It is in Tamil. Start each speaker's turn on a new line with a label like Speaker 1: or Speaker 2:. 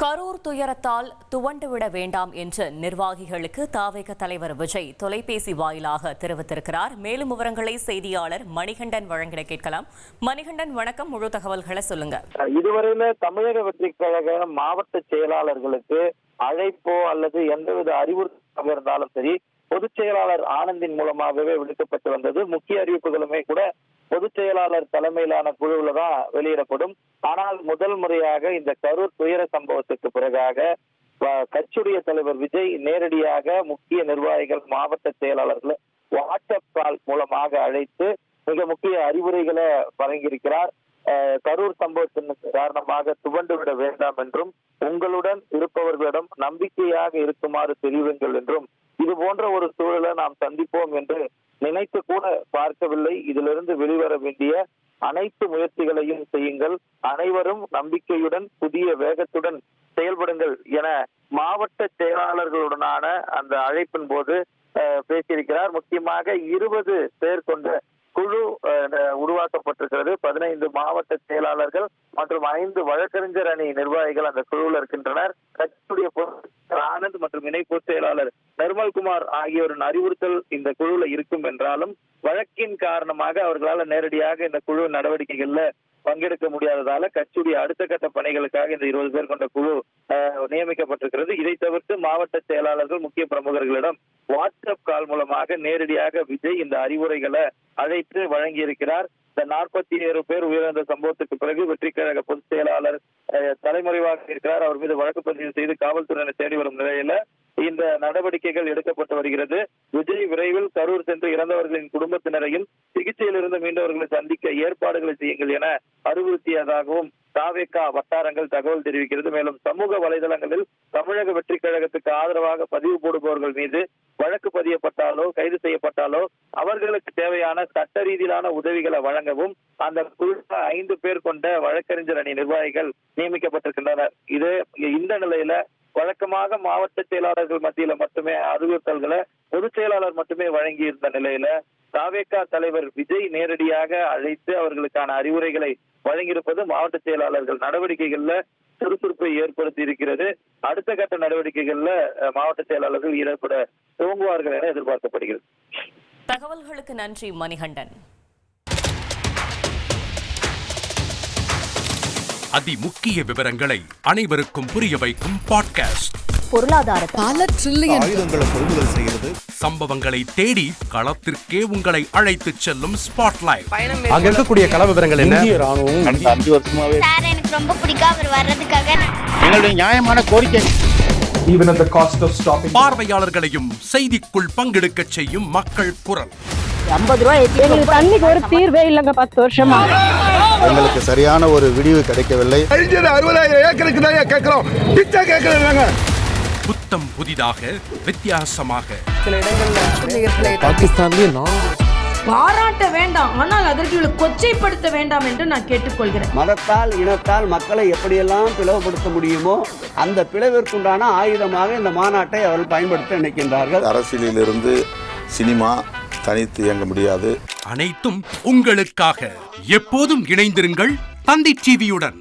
Speaker 1: கரூர் துயரத்தால் துவண்டுவிட வேண்டாம் என்று நிர்வாகிகளுக்கு தாவேக தலைவர் விஜய் தொலைபேசி வாயிலாக தெரிவித்திருக்கிறார். மேலும் விவரங்களை செய்தியாளர் மணிகண்டன் வழங்கிட கேட்கலாம். மணிகண்டன், வணக்கம். முழு தகவல்களை சொல்லுங்க.
Speaker 2: இதுவரையில தமிழக வெற்றிக் கழக மாவட்ட செயலாளர்களுக்கு அழைப்போ அல்லது எந்தவித அறிவுறுத்தலாக இருந்தாலும் சரி, பொதுச் செயலாளர் ஆனந்தின் மூலமாகவே விடுக்கப்பட்டு வந்தது. முக்கிய அறிவிப்புகளுமே கூட பொதுச் செயலாளர் தலைமையிலான குழுவில் தான் வெளியிடப்படும். ஆனால் முதல் முறையாக இந்த கரூர் துயர சம்பவத்துக்கு பிறகாக கட்சியுடைய தலைவர் விஜய் நேரடியாக முக்கிய நிர்வாகிகள், மாவட்ட செயலாளர்களை வாட்ஸ்அப் கால் மூலமாக அழைத்து மிக முக்கிய அறிவுரைகளை வழங்கியிருக்கிறார். கரூர் சம்பவத்தின் காரணமாக துவண்டு விட வேண்டாம் என்றும், உங்களுடன் இருப்பவர்களிடம் நம்பிக்கையாக இருக்குமாறு தெரிவிங்கள் என்றும், இது போன்ற ஒரு சூழலை நாம் சந்திப்போம் என்று நினைத்து கூட பார்க்கவில்லை. இதிலிருந்து வெளிவர வேண்டிய அனைத்து முயற்சிகளையும் செய்யுங்கள், அனைவரும் நம்பிக்கையுடன் புதிய வேகத்துடன் செயல்படுங்கள் என மாவட்ட செயலாளர்களுடனான அந்த அழைப்பின் போது பேசியிருக்கிறார். முக்கியமாக 20 பேர் கொண்ட குழு உருவாக்கப்பட்டிருக்கிறது. 15 மாவட்ட செயலாளர்கள் மற்றும் 5 வழக்கறிஞர் அணி நிர்வாகிகள் அந்த குழுவில் இருக்கின்றனர். கட்சியுடைய ஆனந்த் மற்றும் இணை பொதுச் செயலாளர் நிர்மல்குமார் ஆகியோரின் அறிவுறுத்தல் இந்த குழுவில் இருக்கும் என்றாலும், வழக்கின் காரணமாக அவர்களால் நேரடியாக இந்த குழு நடவடிக்கைகள்ல பங்கெடுக்க முடியாததால கட்சியுடைய அடுத்த கட்ட பணிகளுக்காக இந்த 20 பேர் கொண்ட குழு நியமிக்கப்பட்டிருக்கிறது. இதை தவிர்த்து மாவட்ட செயலாளர்கள், முக்கிய பிரமுகர்களிடம் வாட்ஸ்அப் கால் மூலமாக நேரடியாக விஜய் இந்த அறிவுரைகளை அழைத்து வழங்கியிருக்கிறார். இந்த 47 பேர் உயிரிழந்த சம்பவத்துக்கு பிறகு வெற்றிக் கழக பொதுச் செயலாளர் தலைமறைவாக இருக்கிறார். அவர் மீது வழக்கு பதிவு செய்து காவல்துறையினர் தேடி வரும் நிலையில இந்த நடவடிக்கைகள் எடுக்கப்பட்டு வருகிறது. விஜய் விரைவில் கரூர் சென்று இறந்தவர்களின் குடும்பத்தினரையும் சிகிச்சையிலிருந்து மீண்டவர்களை சந்திக்க ஏற்பாடுகளை செய்யுங்கள் என அறிவுறுத்தியதாகவும் தாவேகா வட்டாரங்கள் தகவல் தெரிவிக்கிறது. மேலும் சமூக வலைதளங்களில் தமிழக வெற்றிக் கழகத்துக்கு ஆதரவாக பதிவு போடுபவர்கள் மீது வழக்கு பதியப்பட்டாலோ கைது செய்யப்பட்டாலோ அவர்களுக்கு தேவையான சட்ட ரீதியிலான உதவிகளை வழங்கவும் அந்த குழு 5 பேர் கொண்ட வழக்கறிஞர் அணி நிர்வாகிகள் நியமிக்கப்பட்டிருக்கின்றனர். இந்த நிலையில வழக்கமாக மாவட்ட செயலாளர்கள் மத்தியில மட்டுமே அறிவுறுத்தல்களை பொதுச் செயலாளர் மட்டுமே வழங்கி இருந்த நிலையில தாவேகா தலைவர் விஜய் நேரடியாக அழைத்து அவர்களுக்கான அறிவுரைகளை வழங்கியிருப்பது மாவட்ட செயலாளர்கள் நடவடிக்கைகள்ல சுறுசுறுப்பை ஏற்படுத்தி இருக்கிறது. அடுத்த கட்ட நடவடிக்கைகள்ல மாவட்ட செயலாளர்கள் ஈடுபட துவங்குவார்கள் என எதிர்பார்க்கப்படுகிறது.
Speaker 1: தகவல்களுக்கு நன்றி மணிகண்டன்.
Speaker 3: அதிமுக்கிய விவரங்களை அனைவருக்கும் புரிய வைக்கும் பாட்காஸ்ட்.
Speaker 4: பொருளாதார பல ட்ரில்லியன்
Speaker 5: ஆயுதங்களை கொள்முதல் செய்கிறது.
Speaker 3: சம்பவங்களை தேடி களத்திற்கே உங்களை அழைத்துச் செல்லும் ஸ்பாட்லைட்.
Speaker 5: அங்க இருக்கக்கூடிய கள விவரங்கள் என்ன?
Speaker 2: ராணுவம் 5 வருஷமாவே
Speaker 6: சார் எனக்கு ரொம்ப பிடிக்கும் அவர் வர்றதுக்காக.
Speaker 2: எங்களுடைய நியாயமான கோரிக்கை.
Speaker 5: Even at the cost of stopping.
Speaker 3: பார்வையாளர்களையும் செய்திக்குள் பங்கெடுக்கச் செய்யும் மக்கள் குரல்.
Speaker 4: 50 ரூபாய் எங்களுக்கு தண்ணிக்கு ஒரு தீர்வே இல்லங்க. 10 வருஷமா
Speaker 7: எங்களுக்கு சரியான ஒரு விடிவு கிடைக்கவில்லை.
Speaker 5: 60,000 ஏக்கருக்கு தான் கேட்கிறோம், பிச்சை கேட்கறாங்க.
Speaker 3: புத்தம் புதிதாக, வித்தியாசமாக.
Speaker 4: சில இடங்கள்ல
Speaker 5: பாகிஸ்தான்லயே
Speaker 8: பாராட்ட வேண்டாம், ஆனால் அதற்கு கொச்சைப்படுத்த வேண்டாம் என்று நான் கேட்டுக்கொள்கிறேன்.
Speaker 9: மதத்தால் இனத்தால் மக்களை எப்படியெல்லாம் பிளவுபடுத்த முடியுமோ அந்த பிளவிற்குண்டான ஆயுதமாக இந்த மாநாட்டை அவர்கள் பயன்படுத்த நினைக்கின்றார்கள்.
Speaker 7: அரசியலிலிருந்து சினிமா தனித்து இயங்க முடியாது.
Speaker 3: அனைத்தும் உங்களுக்காக. எப்போதும் இணைந்திருங்கள் தந்தி டிவியுடன்.